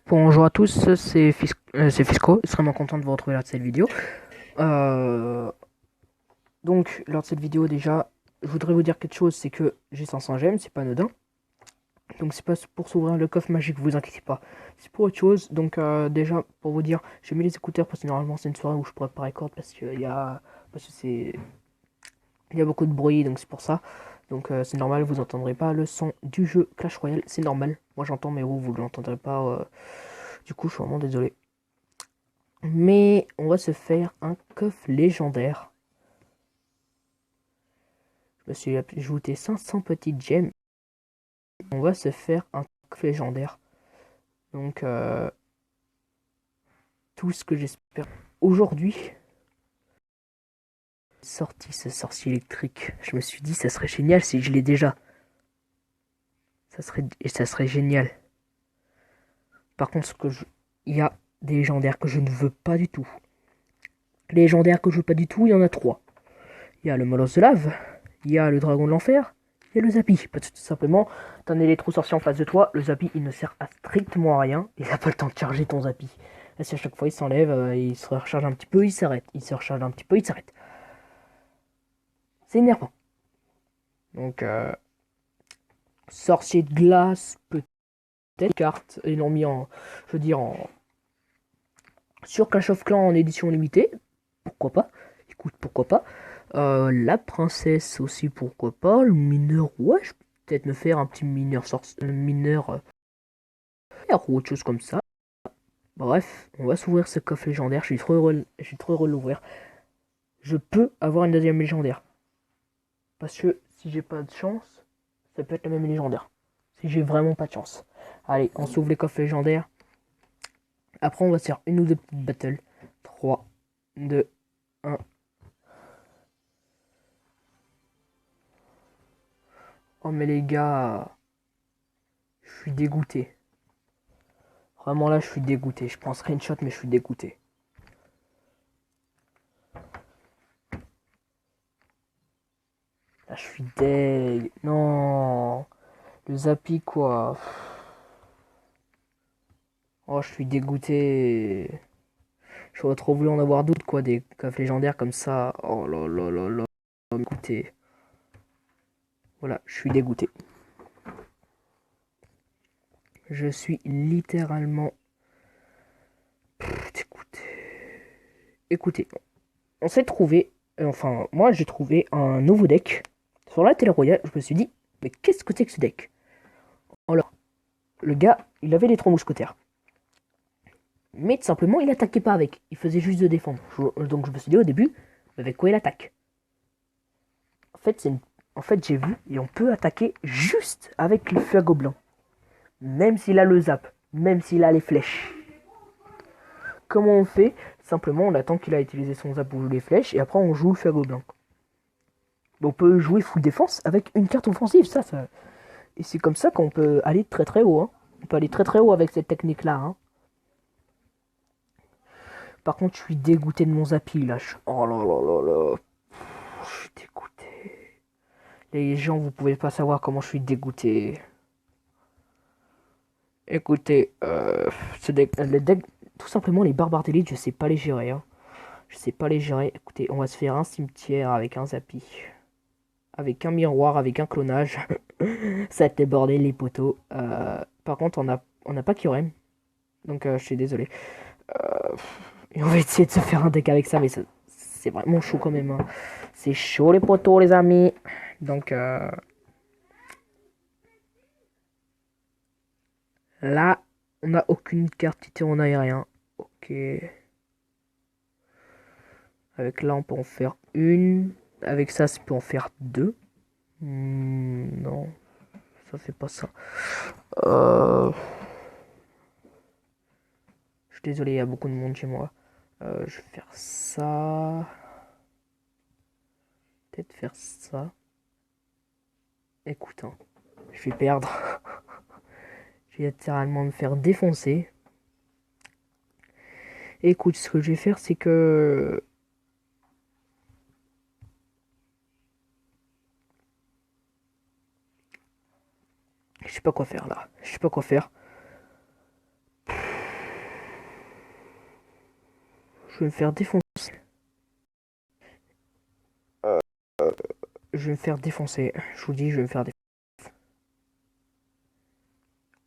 Bonjour à tous, c'est Fisco, extrêmement content de vous retrouver lors de cette vidéo. Euh, donc, lors de cette vidéo, déjà, je voudrais vous dire quelque chose, c'est que j'ai 500 gemmes, c'est pas anodin. Donc, c'est pas pour s'ouvrir le coffre magique, vous inquiétez pas. C'est pour autre chose. Donc, déjà, pour vous dire, j'ai mis les écouteurs parce que normalement, c'est une soirée où je pourrais pas record parce que il y a beaucoup de bruit, donc c'est pour ça. Donc, c'est normal, vous entendrez pas le son du jeu Clash Royale, c'est normal. Moi, j'entends, mais vous l'entendrez pas. Du coup, je suis vraiment désolé. Mais on va se faire un coffre légendaire. Je me suis ajouté 500 petites gemmes. On va se faire un coffre légendaire. Donc, tout ce que j'espère aujourd'hui, sorti ce sorcier électrique. Je me suis dit, ça serait génial si je l'ai déjà. Ça serait génial. Par contre, il y a des légendaires que je ne veux pas du tout. Les légendaires que je veux pas du tout, il y en a trois. Il y a le molosse de lave, il y a le dragon de l'enfer, et le Zappy. Parce que tout simplement, t'as un électro-sorcier en face de toi, le Zappy il ne sert à strictement à rien, il n'a pas le temps de charger ton Zappy. Et si à chaque fois il s'enlève, il se recharge un petit peu, il s'arrête. Il se recharge un petit peu, il s'arrête. C'est énervant. Donc, sorcier de glace, peut-être carte, ils l'ont mis en, je veux dire, sur Clash of Clans en édition limitée. Pourquoi pas? Écoute, pourquoi pas? La princesse aussi, pourquoi pas? Le mineur, ouais, je peux peut-être me faire un petit mineur ou autre chose comme ça. Bref, on va s'ouvrir ce coffre légendaire. Je suis trop heureux de l'ouvrir. Je peux avoir une deuxième légendaire. Parce que si j'ai pas de chance, ça peut être la même légendaire. Si j'ai vraiment pas de chance. Allez, on s'ouvre les coffres légendaires. Après, on va se faire une ou deux petites battles. 3, 2, 1. Oh, mais les gars, je suis dégoûté. Vraiment là, je suis dégoûté. Je pense screenshot, mais je suis dégoûté. Là, je suis deg. Non. Le Zappy, quoi. Oh, je suis dégoûté. J'aurais trop voulu en avoir d'autres, quoi. Des coffres légendaires comme ça. Oh là là là là. Écoutez. Voilà, je suis dégoûté. Je suis littéralement dégoûté. Écoutez, on s'est trouvé. Enfin, moi, j'ai trouvé un nouveau deck. Sur la télé royale, je me suis dit, mais qu'est-ce que c'est que ce deck? Alors, le gars, il avait les trois mousquetaires. Mais tout simplement, il attaquait pas avec. Il faisait juste de défendre. Donc je me suis dit au début, avec quoi il attaque? En fait, en fait j'ai vu, et on peut attaquer juste avec le feu à gobelin. Même s'il a le zap, même s'il a les flèches. Comment on fait? Simplement, on attend qu'il a utilisé son zap pour jouer les flèches, et après on joue le feu à gobelin. On peut jouer full défense avec une carte offensive, ça. Et c'est comme ça qu'on peut aller très très haut. Hein. On peut aller très très haut avec cette technique-là. Hein. Par contre, je suis dégoûté de mon zappy là. Oh là là là là. Je suis dégoûté. Les gens, vous pouvez pas savoir comment je suis dégoûté. Écoutez, le deck, tout simplement les barbares d'élite, je sais pas les gérer. Hein. Je sais pas les gérer. Écoutez, on va se faire un cimetière avec un zappy. Avec un miroir, avec un clonage. Ça va être débordé les poteaux. Par contre, on a pas Kyurem. Donc, je suis désolé. Euh, et on va essayer de se faire un deck avec ça, mais c'est vraiment chaud quand même. Hein. C'est chaud les poteaux, les amis. Donc, là, on n'a aucune carte titée en aérien. Ok. Avec là, on peut en faire une. Avec ça, ça peut en faire deux. Non, ça fait pas ça. Euh, Je suis désolé, il y a beaucoup de monde chez moi. Je vais faire ça. Peut-être faire ça. Écoute, hein, je vais perdre. Je vais littéralement me faire défoncer. Écoute, ce que je vais faire, c'est que je sais pas quoi faire là. Je sais pas quoi faire. vais me faire défoncer. Je vais me faire défoncer. Je vous dis, je vais me faire défoncer.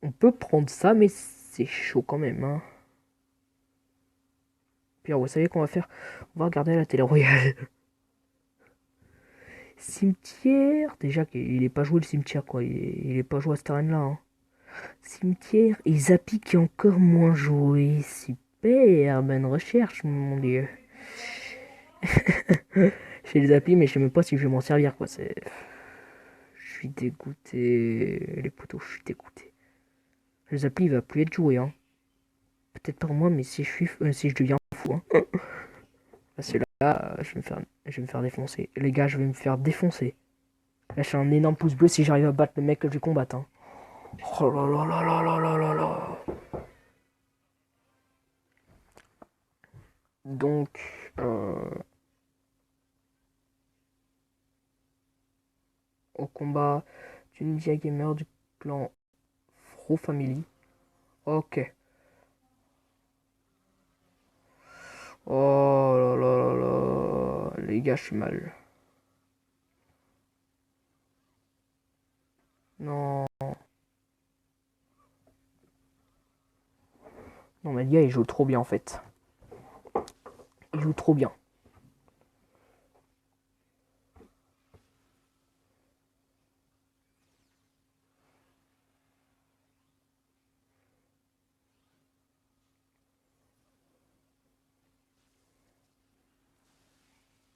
On peut prendre ça, mais c'est chaud quand même, hein. Puis vous savez qu'on va faire? On va regarder la télé royale. Cimetière. Déjà qu'il est pas joué le cimetière, quoi. Il est pas joué à cette arène-là, hein. Cimetière et Zappy qui est encore moins joué. Super, bonne recherche, mon dieu. J'ai le Zappy, mais je sais même pas si je vais m'en servir, quoi. C'est... Je suis dégoûté. Les poteaux, je suis dégoûté. Le Zappy, il va plus être joué, hein. Peut-être par moi, mais si je deviens fou, hein. Parce que là, je vais me faire défoncer. Les gars, je vais me faire défoncer. Lâchez un énorme pouce bleu si j'arrive à battre le mec que je combatte, hein. Oh là là là là là là là là. Donc, au combat Tunisia Gamer du clan Fro Family. Ok. Oh là là là là. Les gars, je suis mal. Non. Non, mais les gars, ils jouent trop bien en fait. Ils jouent trop bien.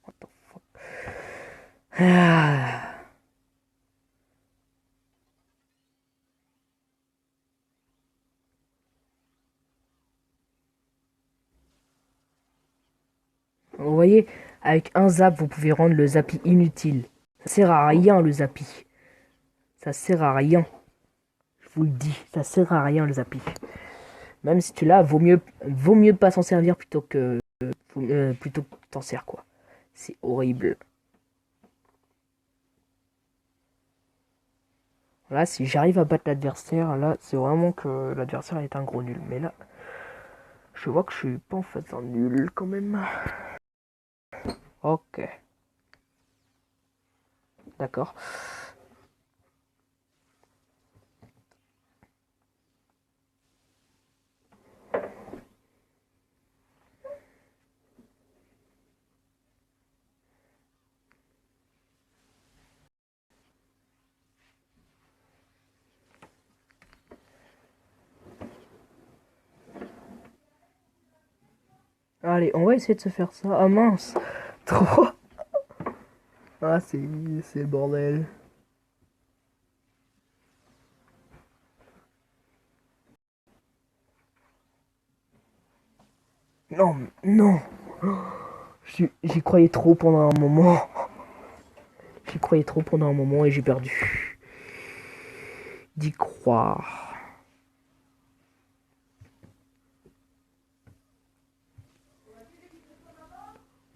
What the fuck. Ah. Vous voyez, avec un zap, vous pouvez rendre le zappy inutile. Ça sert à rien le zappy. Ça sert à rien. Je vous le dis, ça sert à rien le zappy. Même si tu l'as, vaut mieux pas s'en servir plutôt que t'en sers quoi. C'est horrible. Là, si j'arrive à battre l'adversaire, là, c'est vraiment que l'adversaire est un gros nul. Mais là, je vois que je suis pas en fait un nul quand même. Ok. D'accord. Allez, on va essayer de se faire ça. Ah mince. Trop. Ah, c'est le bordel. Non, non. J'y croyais trop pendant un moment. J'y croyais trop pendant un moment et j'ai perdu. D'y croire.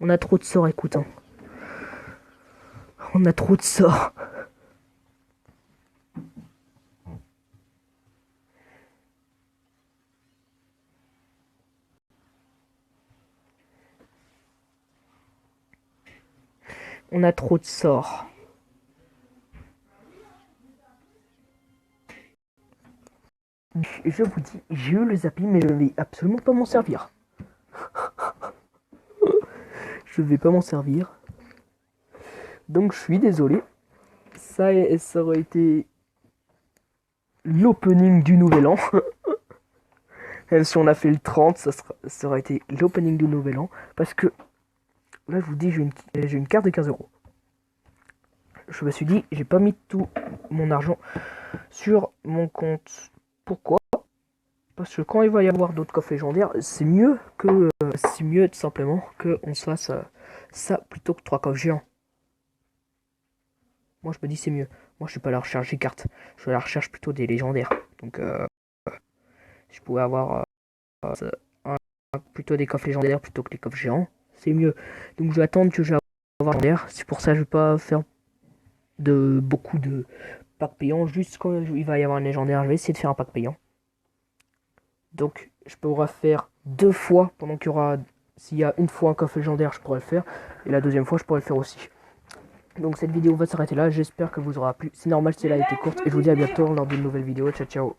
On a trop de sorts, écoute. Hein. On a trop de sorts. On a trop de sorts. Je vous dis, j'ai eu le zapping, mais je ne vais absolument pas m'en servir. Je vais pas m'en servir. Donc je suis désolé. Ça aurait été l'opening du nouvel an. Même si on a fait le 30, ça aurait été l'opening du nouvel an. Parce que là, je vous dis, j'ai une carte de 15 €. Je me suis dit, j'ai pas mis tout mon argent sur mon compte. Pourquoi? Parce que quand il va y avoir d'autres coffres légendaires, c'est mieux tout simplement qu'on se fasse ça plutôt que 3 coffres géants. Moi, je me dis c'est mieux. Moi, je suis pas à la recherche des cartes. Je suis à la recherche plutôt des légendaires. Donc, si je pouvais avoir plutôt des coffres légendaires plutôt que les coffres géants, c'est mieux. Donc, je vais attendre que je vais avoir légendaire. C'est pour ça que je vais pas faire beaucoup de packs payants. Juste quand il va y avoir un légendaire, je vais essayer de faire un pack payant. Donc, je pourrai faire 2 fois pendant qu'il y aura S'il y a une fois un coffre légendaire, je pourrais le faire. Et la deuxième fois, je pourrais le faire aussi. Donc cette vidéo va s'arrêter là. J'espère que vous aura plu. C'est normal si elle a été courte. Et je vous dis à bientôt lors d'une nouvelle vidéo. Ciao, ciao.